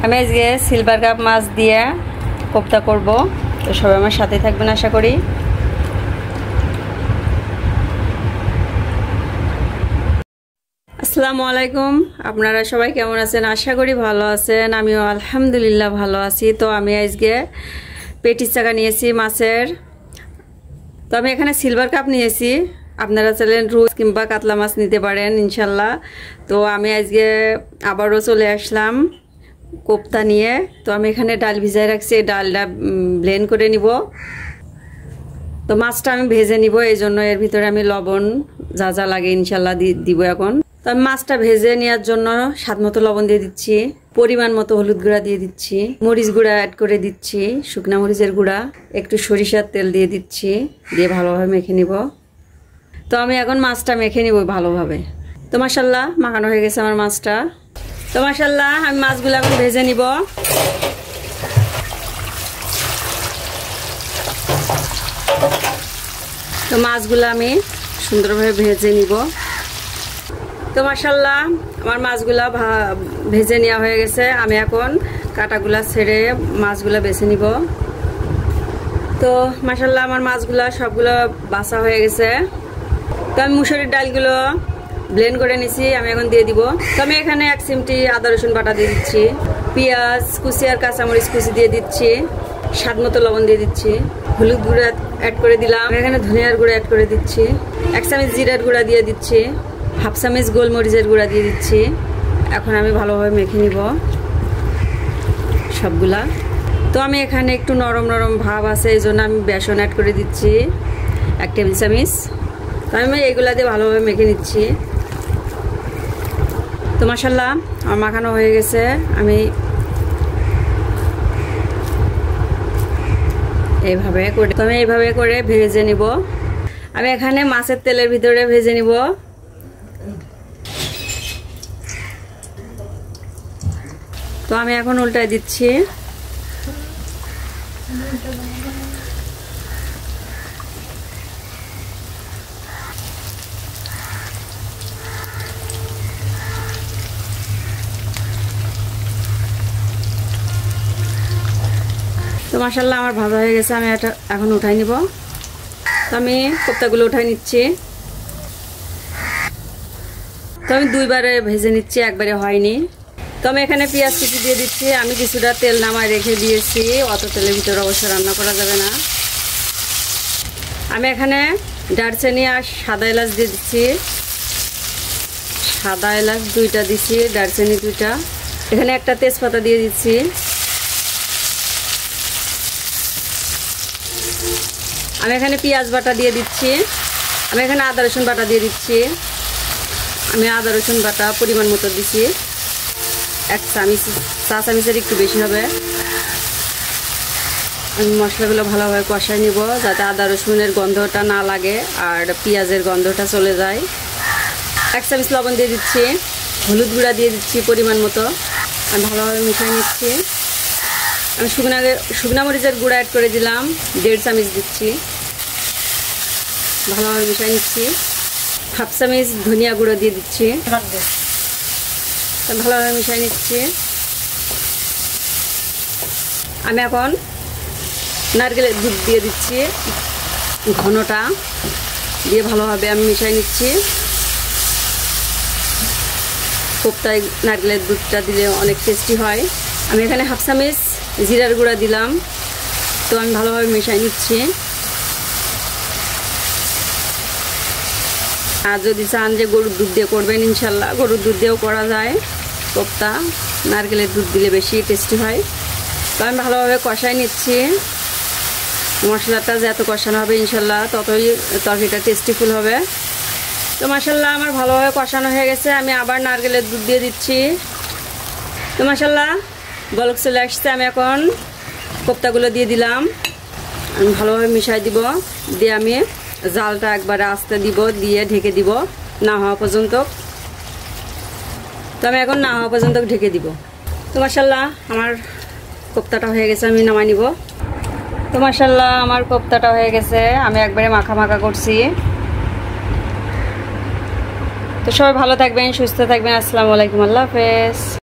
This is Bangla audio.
আমি আজকে সিলভার কাপ মাছ দিয়ে কোপ্তা করব। তো সবাই আমার সাথে থাকবেন আশা করি। আসসালামু আলাইকুম, আপনারা সবাই কেমন আছেন? আশা করি ভালো আছেন। আমিও আলহামদুলিল্লাহ ভালো আছি। তো আমি আজকে পেটিস চাকা নিয়েছি মাছের। তো আমি এখানে সিলভার কাপ নিয়েছি, আপনারা চাইলেন রুই কিংবা কাতলা মাছ নিতে পারেন ইনশাল্লাহ। তো আমি আজকে আবারও চলে আসলাম কোপ্তা নিয়ে। তো আমি এখানে ডাল ভিজাই রাখছি, ডালটা ব্লেন্ড করে নিব। তো মাছটা আমি ভেজে নিব, এই জন্য এর ভিতরে আমি লবণ যা যা লাগে ইনশাল্লাহ দিব এখন। তো আমি মাছটা ভেজে নেওয়ার জন্য স্বাদ মতো লবণ দিয়ে দিচ্ছি, পরিমাণ মতো হলুদ গুঁড়া দিয়ে দিচ্ছি, মরিচ গুঁড়া অ্যাড করে দিচ্ছি, শুকনা মরিচের গুঁড়া, একটু সরিষার তেল দিয়ে দিচ্ছি, দিয়ে ভালোভাবে মেখে নিব। তো আমি এখন মাছটা মেখে নিব ভালোভাবে। তো মাশাল্লাহ মাখানো হয়ে গেছে আমার মাছটা। তো মাশাল্লাহ আমি মাছগুলো এখন ভেজে নিব। তো মাছগুলো আমি সুন্দরভাবে ভেজে নিব। তো মাশাল্লাহ আমার মাছগুলা ভেজে নেওয়া হয়ে গেছে। আমি এখন কাঁটাগুলা ছেড়ে মাছগুলা বেছে নিব। তো মাশাল্লাহ আমার মাছগুলা সবগুলো বাছা হয়ে গেছে। তো আমি মুসুরির ডালগুলো ব্লেন্ড করে নিছি, আমি এখন দিয়ে দিব। তো আমি এখানে 1 চিমটি আদা রসুন বাটা দিয়ে দিচ্ছি, পেঁয়াজ কুচি আর কাঁচামরিচ কুচি দিয়ে দিচ্ছি, স্বাদ মতো লবণ দিয়ে দিচ্ছি, হলুদ গুঁড়া অ্যাড করে দিলাম, এখানে ধনিয়ার গুঁড়া অ্যাড করে দিচ্ছি, 1 চামচ জিরার গুঁড়া দিয়ে দিচ্ছি, 1/2 চামচ গোলমরিচের গুঁড়া দিয়ে দিচ্ছি। এখন আমি ভালোভাবে মেখে নিব সবগুলা। তো আমি এখানে একটু নরম নরম ভাব আছে, এই জন্য আমি বেসন অ্যাড করে দিচ্ছি 1 টেবিল চামচ। তো আমি এগুলা দিয়ে ভালোভাবে মেখে নিচ্ছি। তো মাশাল্লাহ আমার মাখানো হয়ে গেছে। আমি এইভাবে করে ভেজে নিব। আমি এখানে মাছের তেলের ভিতরে ভেজে নিব। তো আমি এখন উল্টায় দিচ্ছি। তো মাশাল্লাহ আমার ভাজা হয়ে গেছে, আমি এটা এখন উঠাই নিব। তো আমি কোপ্তাগুলো উঠাই নিচ্ছি। তো আমি 2 বারে ভেজে নিচ্ছি, একবারে হয়নি। তো আমি এখানে পেঁয়াজ কুচি দিয়ে দিচ্ছি। আমি কিছুটা তেল নামায় রেখে দিয়েছি, অত তেলের ভিতরে অবশ্য রান্না করা যাবে না। আমি এখানে দারচিনি আর সাদা এলাচ দিয়ে দিচ্ছি। সাদা এলাচ 2টা দিচ্ছি, দারচিনি 2টা, এখানে একটা তেজপাতা দিয়ে দিচ্ছি। আমি এখানে পেঁয়াজ বাটা দিয়ে দিচ্ছি। আমি এখানে আদা রসুন বাটা দিয়ে দিচ্ছি। আমি আদা রসুন বাটা পরিমাণ মতো দিচ্ছি, 1 চামচ, 4 চামচের একটু বেশি হবে। আমি মশলাগুলো ভালোভাবে কষাই নিব, যাতে আদা রসুনের গন্ধটা না লাগে আর পেঁয়াজের গন্ধটা চলে যায়। 1 চামচ লবণ দিয়ে দিচ্ছি, হলুদ গুঁড়া দিয়ে দিচ্ছি পরিমাণ মতো। আমি ভালোভাবে মিশিয়ে নিচ্ছি। আমি শুকনা মরিচের গুঁড়া অ্যাড করে দিলাম, 1.5 চামচ দিচ্ছি, ভালোভাবে মিশিয়ে নিচ্ছি। 1/2 চামচ ধনিয়া গুঁড়ো দিয়ে দিচ্ছি, ভালোভাবে মিশিয়ে নিচ্ছি। আমি এখন নারকেলের দুধ দিয়ে দিচ্ছি, ঘনটা দিয়ে ভালোভাবে আমি মিশিয়ে নিচ্ছি। কোপ্তায় নারকেলের দুধটা দিলে অনেক টেস্টি হয়। আমি এখানে 1/2 চামচ জিরার গুঁড়া দিলাম। তো আমি ভালোভাবে মিশিয়ে নিচ্ছি। আর যদি চান যে গরুর দুধ দিয়ে করবেন ইনশাল্লাহ গরুর দুধ দিয়েও করা যায় কোপ্তা, নারকেলের দুধ দিলে বেশি টেস্টি হয়। তো আমি ভালোভাবে কষাই নিচ্ছি। মশলাটা যত কষানো হবে ইনশাল্লাহ ততই তরকারিটা টেস্টিফুল হবে। তো মাশাল্লাহ আমার ভালোভাবে কষানো হয়ে গেছে। আমি আবার নারকেলের দুধ দিয়ে দিচ্ছি। তো মাশাল্লাহ বলক চলে আসছে। আমি এখন কোপ্তাগুলো দিয়ে দিলাম, আমি ভালোভাবে মিশাই দিব, দিয়ে আমি জালটা একবারে আস্তে দিব, দিয়ে ঢেকে দিব না হওয়া পর্যন্ত। তো আমি এখন না হওয়া পর্যন্ত ঢেকে দিব। তো মাশাল্লাহ আমার কোপ্তাটা হয়ে গেছে, আমি নামাই নিব। তো মাশাল্লাহ আমার কোপ্তাটা হয়ে গেছে, আমি একবারে মাখা মাখা করছি। তো সবাই ভালো থাকবেন, সুস্থ থাকবেন। আসসালামু আলাইকুম, আল্লাহ হাফেজ।